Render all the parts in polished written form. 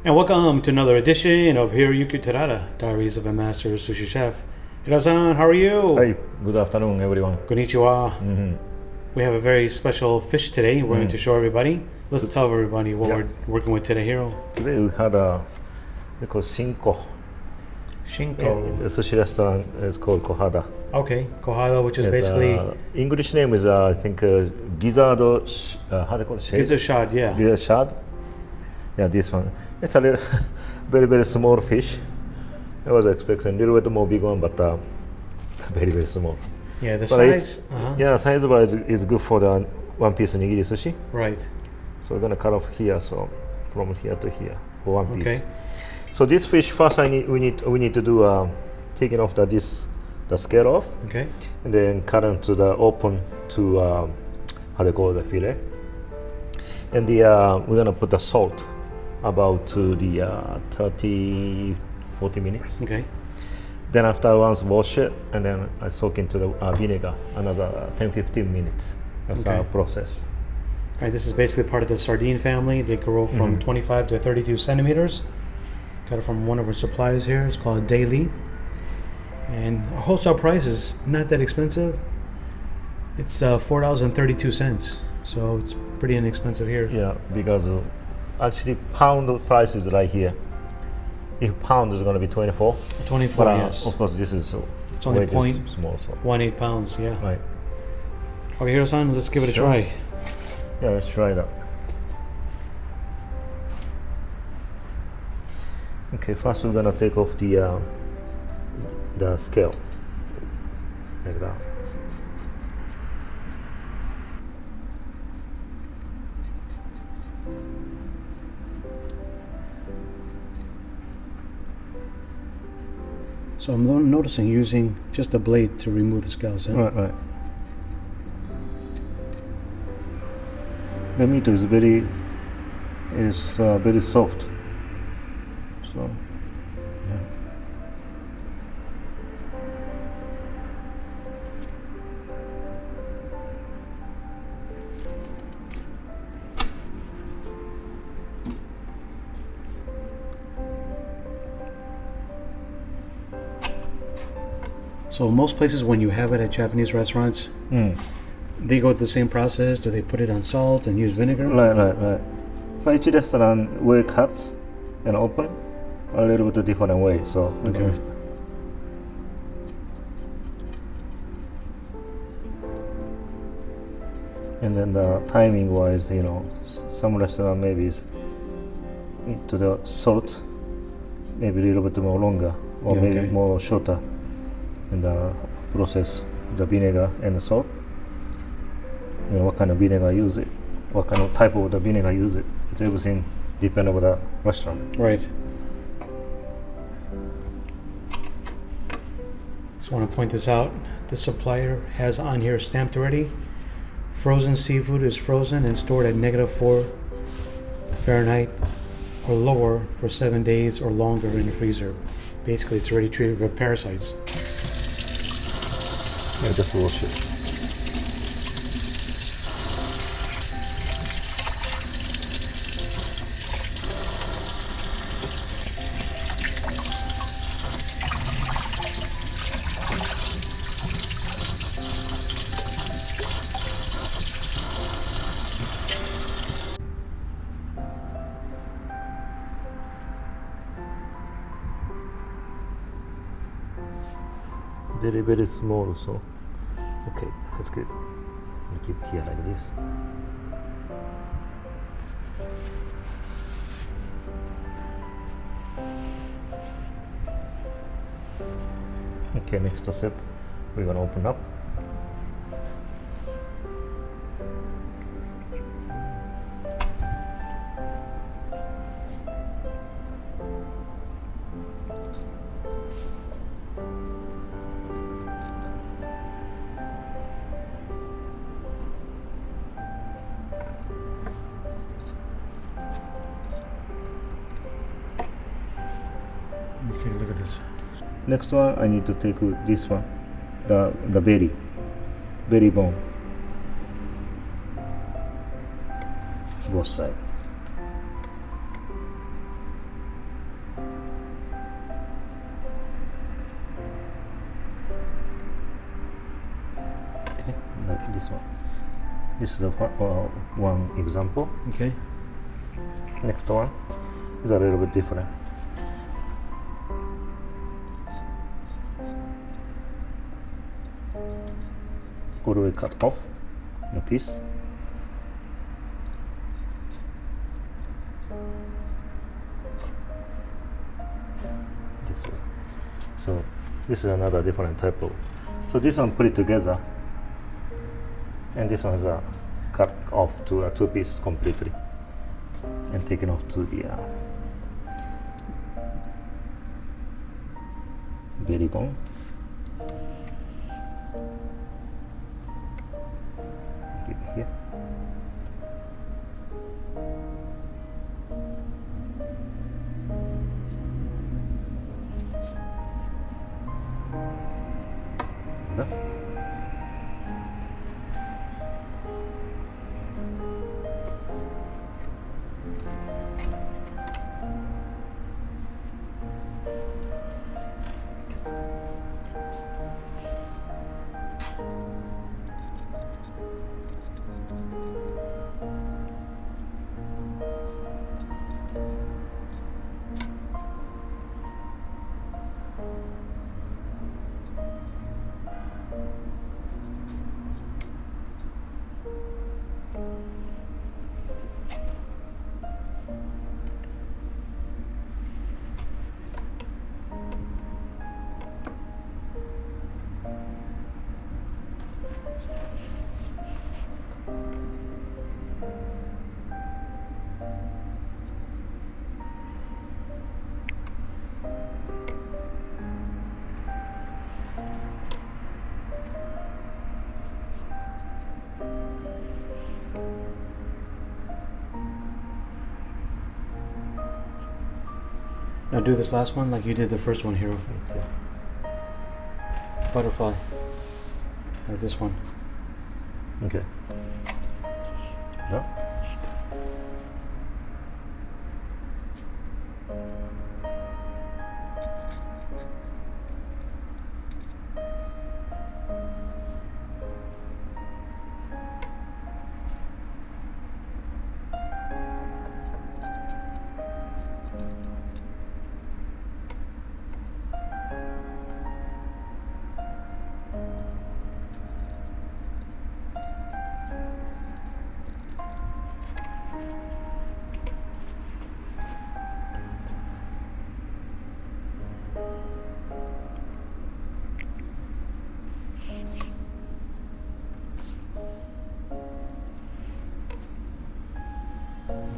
And welcome to another edition of Hiroyuki Terada, Diaries of a Master Sushi Chef. Hiro-san, how are you? Hi, good afternoon, everyone. Konnichiwa. We have a very special fish today. We're going to show everybody. Let's tell everybody what we're working with today, Hiro. Today we had they call Shinko. Shinko. The sushi restaurant is called Kohada. Okay, kohada, which is basically English name is I think Gizzard. How they call it? Gizzard Shad, yeah. Gizzard Shad. Yeah, this one. It's a little very small fish. I was expecting a little bit more big one, but very small. Yeah, the But size. Yeah, size wise is good for the one piece nigiri sushi. Right. So we're gonna cut off here, so from here to here for one piece. Okay. So this fish first, we need to do taking off the scale off, Okay. and then cut into the open to how they call the fillet. And we're gonna put the salt about to the 30-40 minutes. Okay. Then after once wash it, and then I soak into the vinegar another 10-15 minutes. That's our process. All right, this is basically part of the sardine family. They grow from 25 to 32 centimeters. Got it from one of our suppliers here. It's called Daily. And our wholesale price is not that expensive. It's $4.32. So it's pretty inexpensive here. Yeah, because actually pound price is right here. If pound is going to be 24. 24, But yes. of course this is It's only way too small. So 0.18 pounds, yeah. right. Okay, Hiro-san, let's give it a try. Yeah, let's try that. Okay, first we're gonna take off the scale like that. So I'm noticing using just a blade to remove the scales. Huh? Right. The meat is very soft. So yeah. So most places, when you have it at Japanese restaurants, they go through the same process. Do they put it on salt and use vinegar? Right. For each restaurant, we cut and open a little bit different way. So Okay. And then the timing wise, some restaurant maybe is to the salt, maybe a little bit more longer or Yeah, maybe okay. more shorter in the process, the vinegar and the salt. What kind of vinegar use it, what kind of type of the vinegar use it. It's everything depend on the restaurant. Right. Just want to point this out. The supplier has on here stamped already. Frozen seafood is frozen and stored at -4 Fahrenheit or lower for 7 days or longer in the freezer. Basically, it's already treated with parasites. Yeah, just wash it. Very small, so okay, that's good. We keep here like this. Okay, next step, we're gonna open up. Okay, look at this. Next one, I need to take this one, the belly bone, both sides. This is one example. Okay. Next one is a little bit different. All the way cut off in a piece. This way. So this is another different type of. So this one put it together, and this one is cut off to a 2 piece completely, and taken off to the belly bone. Give it here. Done. Now do this last one like you did the first one, Hiro. Okay. Butterfly. Like this one. Okay. No.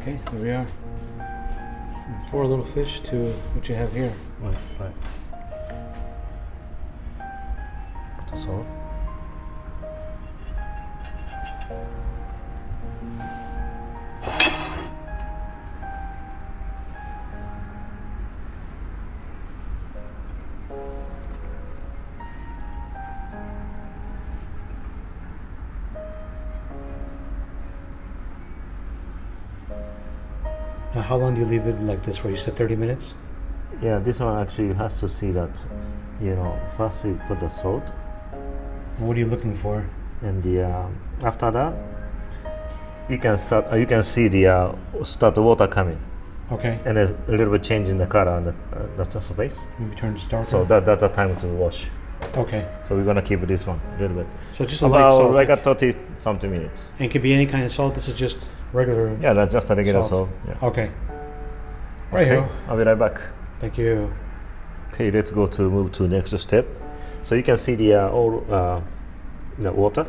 Okay, there we are. 4 little fish to what you have here. Right, right. Put the salt. Now, how long do you leave it like this for? You said 30 minutes? Yeah, this one actually you have to see that, first you put the salt, What are you looking for? and after that you can start. You can see the start the water coming, Okay. and then a little bit change in the color on the surface. Maybe turn it darker. So that's the time to wash. Okay. So we're gonna keep this one a little bit. So just a light salt. Like a 30 something minutes. And it could be any kind of salt. This is just regular. Yeah, that's just a regular Salt. salt. Yeah. Okay. Right, Okay, Hiro. I'll be right back. Thank you. Okay, let's move to next step. So you can see the water.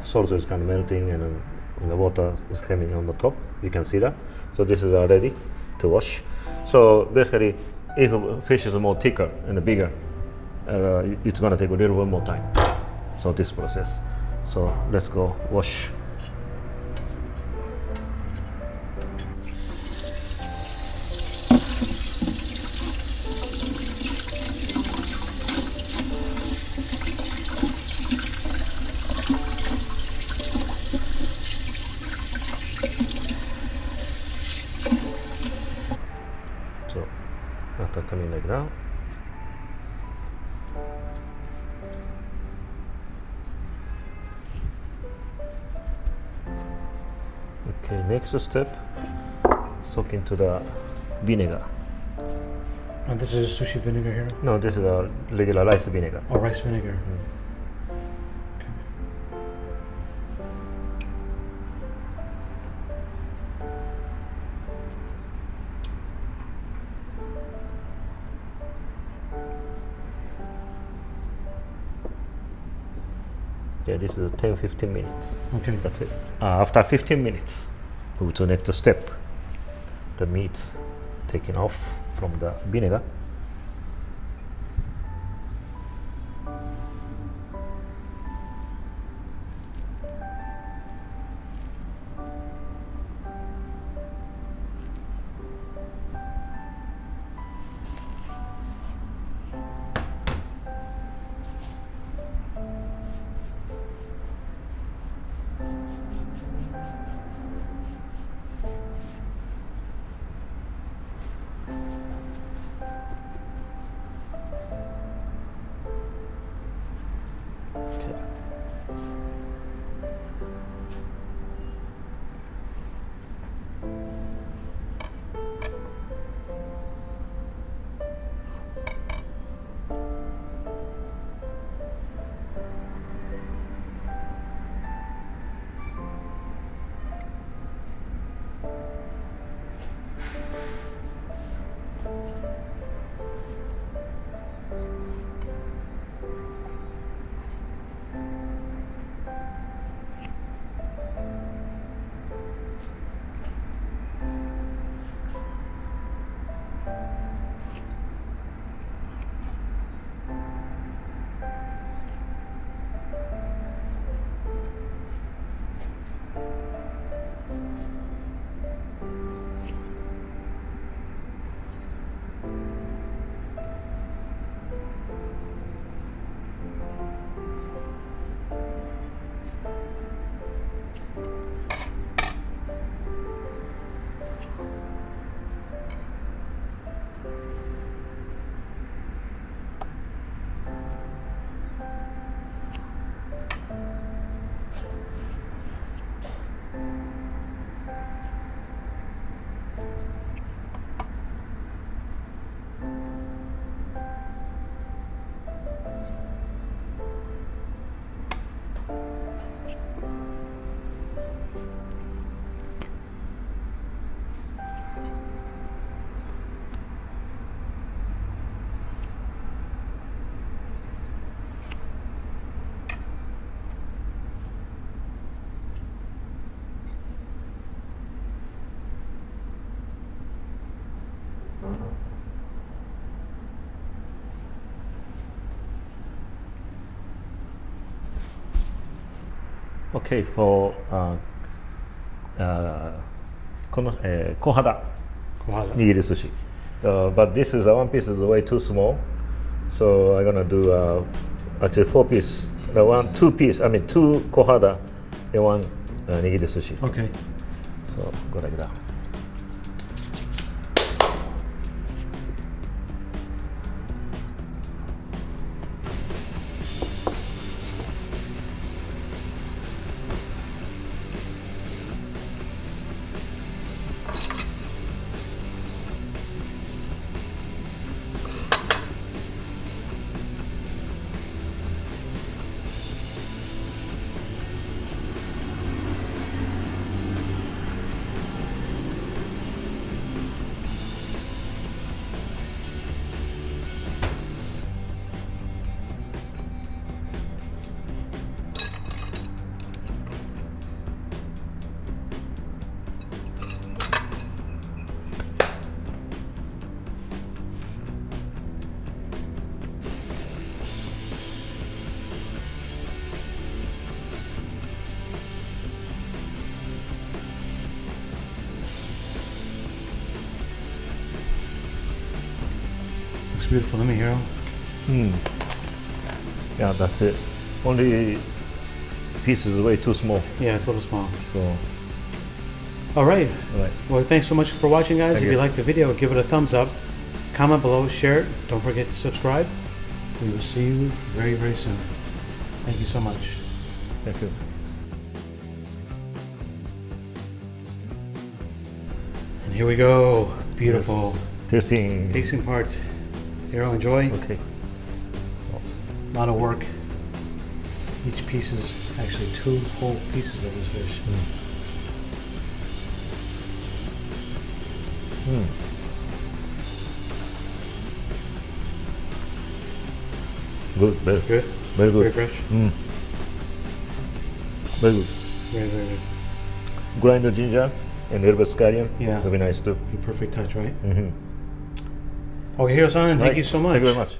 Salt is kind of melting, and the water is coming on the top. You can see that. So this is ready to wash. So basically, if fish is more thicker and bigger, it's gonna take a little bit more time. So this process. So let's go wash. So after coming like that. Okay, next step, soak into the vinegar. And this is sushi vinegar here? No, this is a regular rice vinegar. Oh, rice vinegar. Yeah, this is 10-15 minutes. Okay. That's it. After 15 minutes, move to next step. The meat's taken off from the vinegar. Okay, for kohada Kohada. nigiri sushi. But this is one piece is way too small, so I'm gonna do actually 4 piece. No, two kohada and one nigiri sushi. Okay. So go like that. Looks beautiful. Let me hear. Yeah, that's it. Only piece is way too small. Yeah, it's a little small. So, All right. all right. Well, thanks so much for watching, guys. Thank If you you. liked the video, give it a thumbs up. Comment below, share it. Don't forget to subscribe. We will see you very, very soon. Thank you so much. Thank you. And here we go. Beautiful. Yes. Tasting. Tasting part. Hiro, enjoy. Okay. A lot of work. Each piece is actually 2 whole pieces of this fish. Good, very Good? very good. Very fresh? Very good. Very, very good. Grind the ginger and a little bit scallion. Yeah. Will be nice too. Be perfect touch, right? Okay, Hiro-san, thank you so much. Thank you very much.